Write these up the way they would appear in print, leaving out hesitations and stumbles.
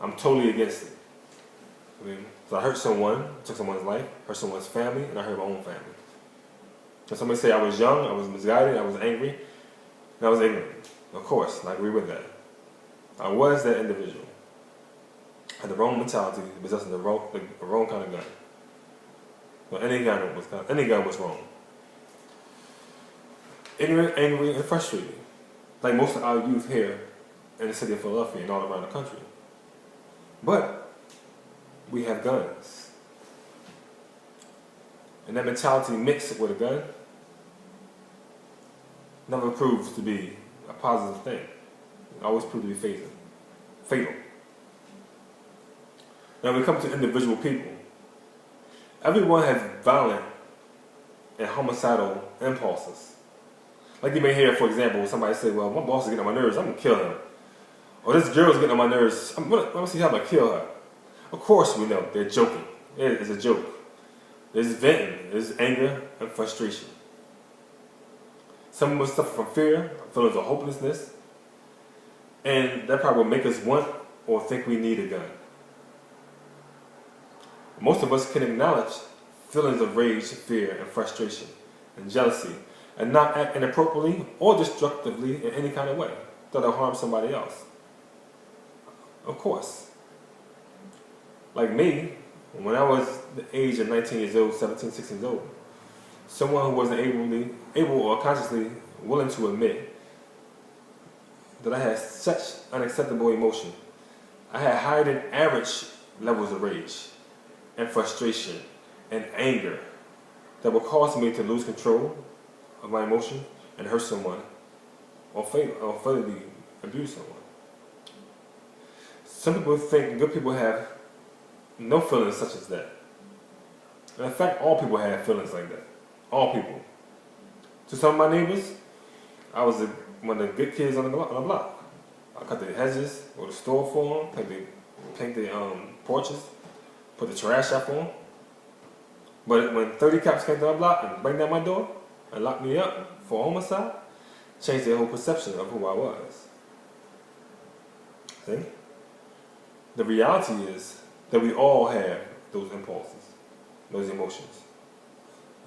I'm totally against it. I mean, so I hurt someone, took someone's life, hurt someone's family, and I hurt my own family. And somebody say I was young, I was misguided, I was angry, and I was ignorant. Of course, and I agree with that. I was that individual. I had the wrong mentality, possessing the wrong kind of gun. Well, any gun was wrong. Ignorant, angry, and frustrated, like most of our youth here in the city of Philadelphia and all around the country. But we have guns. And that mentality mixed with a gun never proves to be a positive thing. It always proves to be fatal. Now when we come to individual people, everyone has violent and homicidal impulses. Like you may hear, for example, somebody say, well, my boss is getting on my nerves, I'm going to kill him. Or this girl's getting on my nerves, I'm going to see how I'm going to kill her. Of course we know they're joking. It's a joke. There's venting, there's anger and frustration. Some of us suffer from fear, feelings of hopelessness, and that probably will make us want or think we need a gun. Most of us can acknowledge feelings of rage, fear, and frustration, and jealousy, and not act inappropriately or destructively in any kind of way that'll harm somebody else. Of course. Like me, when I was the age of 19 years old, 17, 16 years old, someone who wasn't able or consciously willing to admit that I had such unacceptable emotion. I had higher than average levels of rage and frustration and anger that would cause me to lose control of my emotion and hurt someone or fatally abuse someone. Some people think good people have no feelings such as that. And in fact, all people have feelings like that. All people. To some of my neighbors, I was one of the good kids on the block. I cut the hedges, go to the store for them, paint the porches, put the trash out for them. But when 30 cops came to my block and banged down my door and locked me up for homicide, changed their whole perception of who I was. See? The reality is that we all have those impulses, those emotions.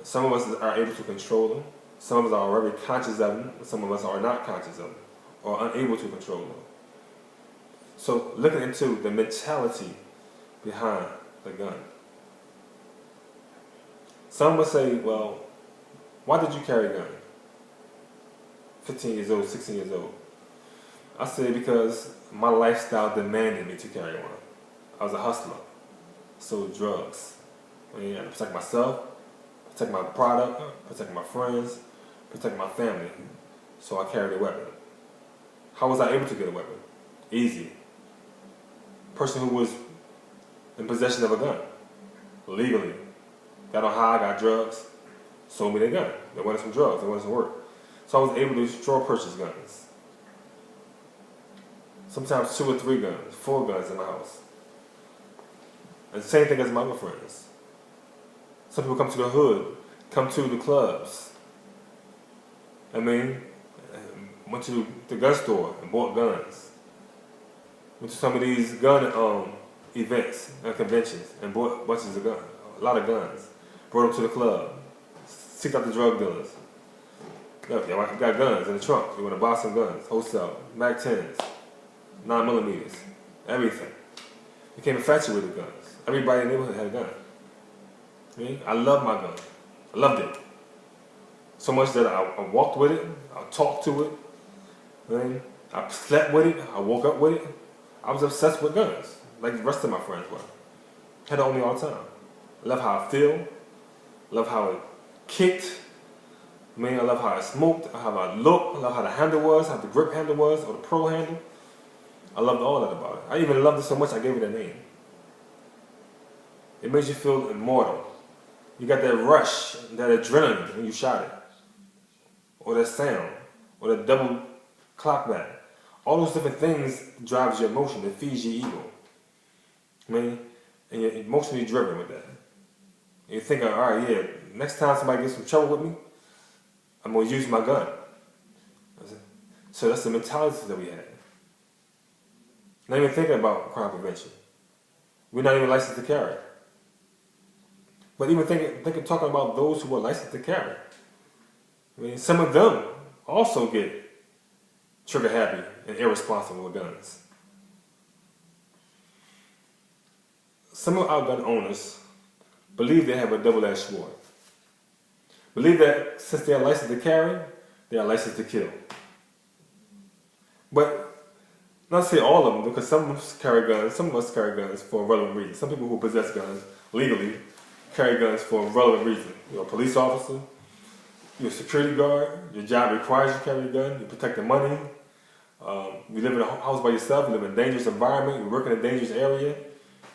Some of us are able to control them. Some of us are already conscious of them. Some of us are not conscious of them or unable to control them. So looking into the mentality behind the gun. Some would say, well, why did you carry a gun? 15 years old, 16 years old. I say because my lifestyle demanded me to carry one. I was a hustler. Sold drugs. I had to protect myself, protect my product, protect my friends, protect my family. So I carried a weapon. How was I able to get a weapon? Easy. Person who was in possession of a gun, legally. Got on high, got drugs, sold me their gun. They wanted some drugs, they wanted some work. So I was able to straw purchase guns. Sometimes 2 or 3 guns, 4 guns in my house. And the same thing as my other friends. Some people come to the hood, come to the clubs. Went to the gun store and bought guns. Went to some of these gun events and conventions and bought bunches of guns, a lot of guns. Brought them to the club. Seeked out the drug dealers. Look, y'all got guns in the trunk. You want to buy some guns, wholesale, Mag 10s, 9mm, everything. Became infatuated with guns. Everybody in the neighborhood had a gun. I loved my gun. I loved it. So much that I walked with it, I talked to it, I slept with it, I woke up with it. I was obsessed with guns, like the rest of my friends were. Had it on me all the time. I love how I feel, I love how it kicked. I love how it smoked, how I looked, I love how the handle was, how the grip handle was, or the pro handle. I loved all that about it. I even loved it so much I gave it a name. It made you feel immortal. You got that rush, that adrenaline when you shot it. Or that sound, or that double clock back. All those different things drives your emotion, it feeds your ego. And you're emotionally driven with that. And you think, all right, yeah, next time somebody gets in trouble with me, I'm going to use my gun. So that's the mentality that we had. Not even thinking about crime prevention. We're not even licensed to carry. But even talking about those who are licensed to carry. I mean, some of them also get trigger happy and irresponsible with guns. Some of our gun owners believe they have a double-edged sword. Believe that since they are licensed to carry, they are licensed to kill. But not say all of them, because some of us carry guns for a relevant reason. Some people who possess guns legally carry guns for a relevant reason. You're a police officer, you're a security guard, your job requires you to carry a gun, you protect the money, you live in a house by yourself, you live in a dangerous environment, you work in a dangerous area,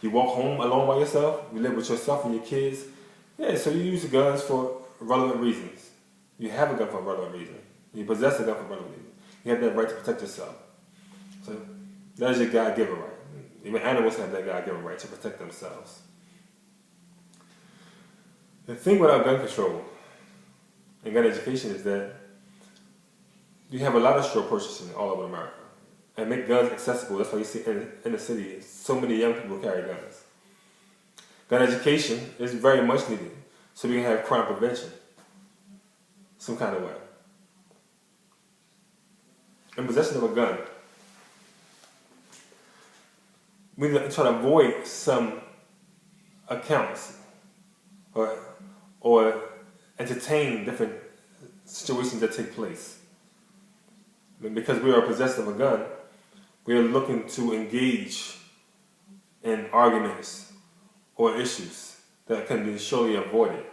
you walk home alone by yourself, you live with yourself and your kids. Yeah, so you use the guns for relevant reasons. You have a gun for a relevant reason. You possess a gun for a relevant reason. You have that right to protect yourself. So that is your God-given right. Even animals have that God-given right to protect themselves. The thing with our gun control and gun education is that you have a lot of store purchasing all over America and make guns accessible. That's why you see in the city so many young people carry guns. Gun education is very much needed so we can have crime prevention some kind of way. In possession of a gun, we try to avoid some accounts or entertain different situations that take place. And because we are possessed of a gun, we are looking to engage in arguments or issues that can be surely avoided.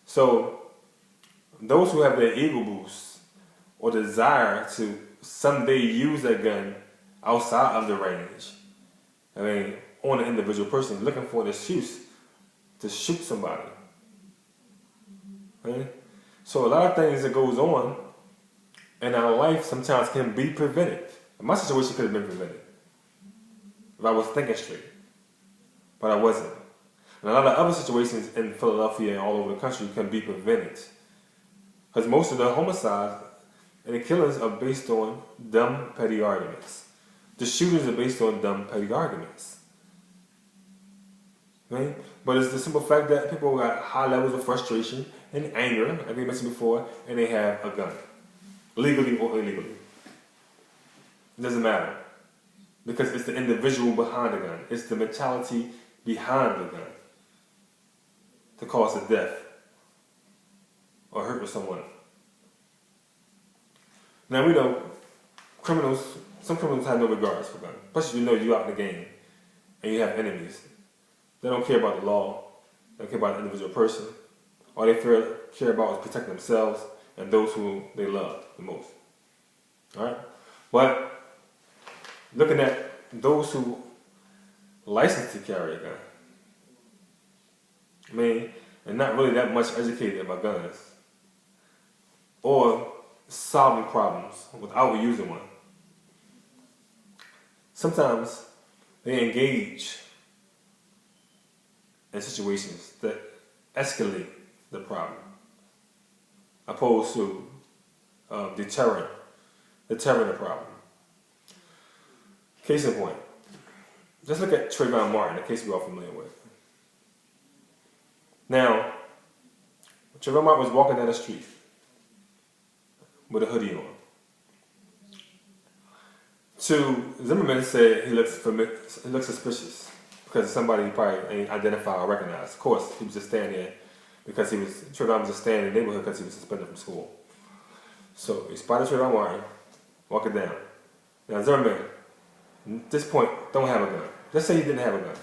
So, those who have their ego boost or desire to someday use that gun outside of the range, I mean, on an individual person, looking for an excuse to shoot somebody. Right? So a lot of things that goes on in our life sometimes can be prevented. My situation could have been prevented if I was thinking straight, but I wasn't. And a lot of other situations in Philadelphia and all over the country can be prevented. Because most of the homicides and the killings are based on dumb, petty arguments. The shootings are based on dumb, petty arguments. Right? But it's the simple fact that people got high levels of frustration and anger, like we mentioned before, and they have a gun. Legally or illegally. It doesn't matter. Because it's the individual behind the gun. It's the mentality behind the gun to cause a death or hurt with someone. Now we know some criminals have no regards for guns. Especially if you know you're out in the game and you have enemies. They don't care about the law. They don't care about the individual person. All they care about is protecting themselves and those who they love the most. Alright? But looking at those who license to carry a gun, I mean, and not really that much educated about guns or solving problems without using one. Sometimes they engage in situations that escalate the problem, opposed to deterring the problem. Case in point, just look at Trayvon Martin, the case we're all familiar with. Now, Trayvon Martin was walking down the street with a hoodie on. Zimmerman said he looks suspicious because of somebody he probably ain't identified or recognized. Of course, he was just standing there because Trayvon was just staying in the neighborhood because he was suspended from school. So he spotted Trayvon Martin walking down. Now Zimmerman, at this point, don't have a gun. Just say he didn't have a gun.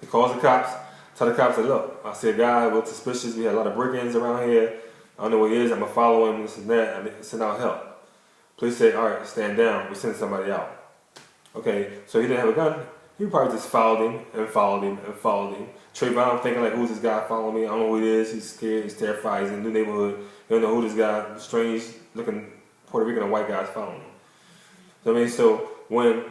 He calls the cops, tell the cops, look, I see a guy who looks suspicious, we had a lot of break-ins around here, I don't know what he is, I'm going to follow him, this and that, I send out help. Police say, alright, stand down, we send somebody out. Okay, so he didn't have a gun, he probably just followed him and followed him and followed him. Trayvon thinking like, who's this guy following me? I don't know who he is, he's scared, he's terrified, he's in a new neighborhood, he don't know who this guy, strange looking Puerto Rican or white guy is following him. So I mean, so when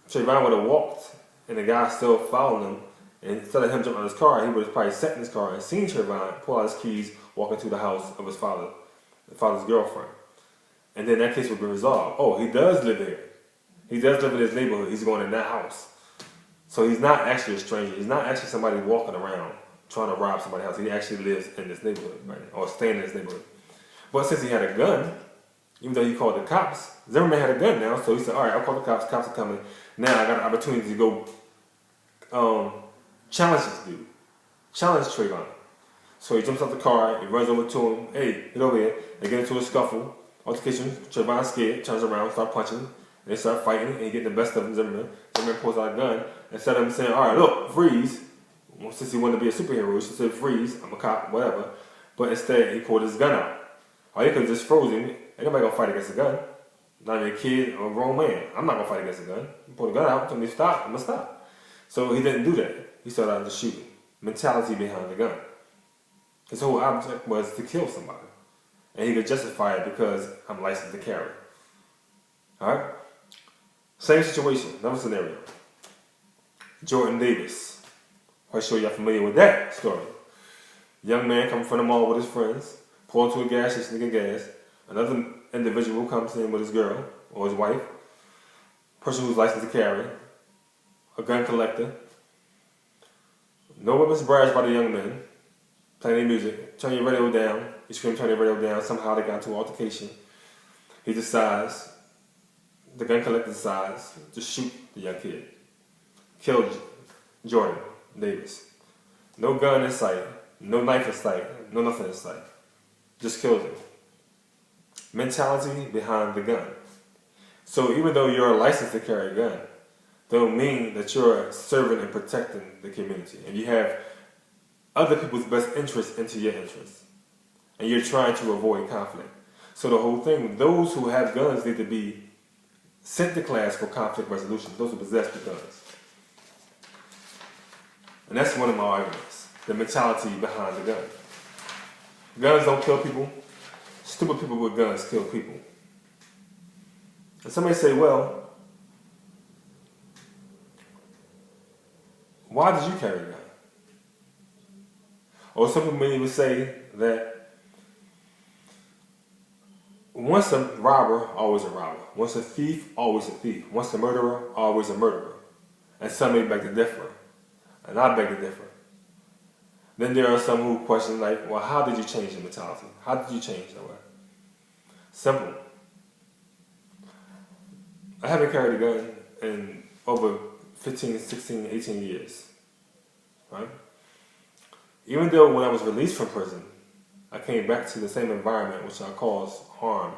Trayvon would have walked and the guy still following him, and instead of him jumping out of his car, he would have probably sat in his car and seen Trayvon pull out his keys, walk into the house of his father's girlfriend. And then that case would be resolved. Oh, he does live here. He does live in his neighborhood. He's going in that house. So he's not actually a stranger. He's not actually somebody walking around trying to rob somebody's house. He actually lives in this neighborhood, right? Or staying in this neighborhood. But since he had a gun, even though he called the cops, Zimmerman had a gun now, so he said, all right, I'll call the cops. Cops are coming. Now I got an opportunity to go challenge this dude. Challenge Trayvon. So he jumps off the car, he runs over to him. Hey, get over here. They get into a scuffle, altercation. Trayvon's scared, turns around, start punching. And they start fighting, and he get the best of him, Zimmerman. Zimmerman pulls out a gun. Instead of him saying, all right, look, freeze. Well, since he wanted to be a superhero, he should say, freeze, I'm a cop, whatever. But instead, he pulled his gun out. Or he could have just frozen him. Ain't nobody gonna fight against a gun. Not even a kid or a grown man. I'm not gonna fight against a gun. He pulled the gun out, told me to stop, I'm gonna stop. So he didn't do that. He started out to shooting. Mentality behind the gun. His whole object was to kill somebody. And he could justify it because I'm licensed to carry. Alright? Same situation, another scenario. Jordan Davis. Quite sure y'all familiar with that story. Young man coming from the mall with his friends, pull into a gas station to get gas. Another individual comes in with his girl or his wife, person who's licensed to carry, a gun collector. No weapons brandished by the young men, playing their music. Turn your radio down. He screamed, turn your radio down. Somehow they got into an altercation. He decides, the gun collector decides to shoot the young kid. Killed Jordan Davis. No gun in sight, no knife in sight, no nothing in sight. Just kills him. Mentality behind the gun. So even though you're licensed to carry a gun, don't mean that you're serving and protecting the community. And you have other people's best interests into your interests. And you're trying to avoid conflict. So the whole thing, those who have guns need to be sent to class for conflict resolution. Those who possess the guns. And that's one of my arguments. The mentality behind the gun. Guns don't kill people. Stupid people with guns kill people. And somebody say, well, why did you carry a gun? Or some people may even say that once a robber, always a robber. Once a thief, always a thief. Once a murderer, always a murderer. And some may beg to differ. And I beg to differ. Then there are some who question like, well, how did you change your mentality? How did you change that way? Simple. I haven't carried a gun in over 15, 16, 18 years. Right? Even though when I was released from prison, I came back to the same environment which I caused harm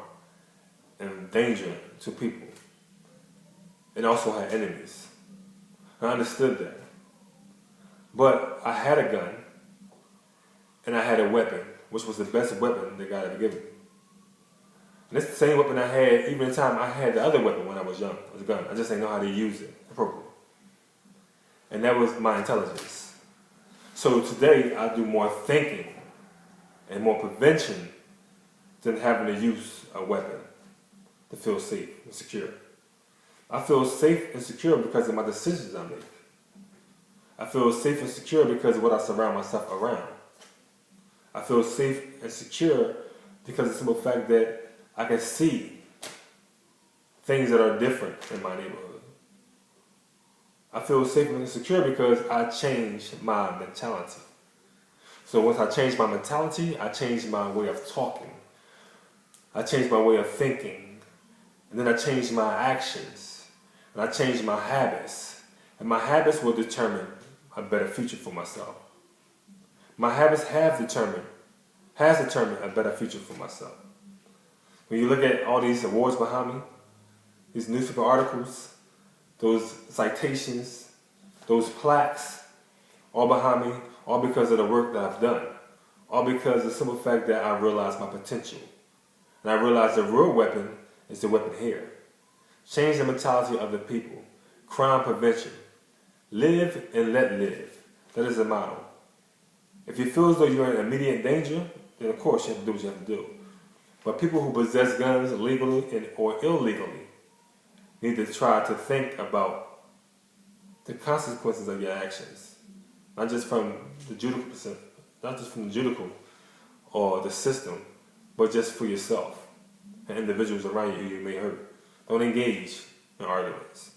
and danger to people. And also had enemies. I understood that. But I had a gun and I had a weapon, which was the best weapon that God ever given me. And it's the same weapon I had even the time I had the other weapon when I was young. It was a gun. I just didn't know how to use it appropriately. And that was my intelligence. So today I do more thinking and more prevention than having to use a weapon to feel safe and secure. I feel safe and secure because of my decisions I make. I feel safe and secure because of what I surround myself around. I feel safe and secure because of the simple fact that I can see things that are different in my neighborhood. I feel safe and secure because I changed my mentality. So once I changed my mentality, I changed my way of talking. I changed my way of thinking. And then I changed my actions. And I changed my habits. And my habits will determine a better future for myself. My habits has determined a better future for myself. When you look at all these awards behind me, these newspaper articles, those citations, those plaques, all behind me, all because of the work that I've done. All because of the simple fact that I realized my potential. And I realized the real weapon is the weapon here. Change the mentality of the people. Crime prevention. Live and let live. That is the motto. If you feel as though you're in immediate danger, then of course you have to do what you have to do. But people who possess guns legally or illegally need to try to think about the consequences of your actions. Not just from the judicial or the system, but just for yourself and individuals around you who you may hurt. Don't engage and arguments.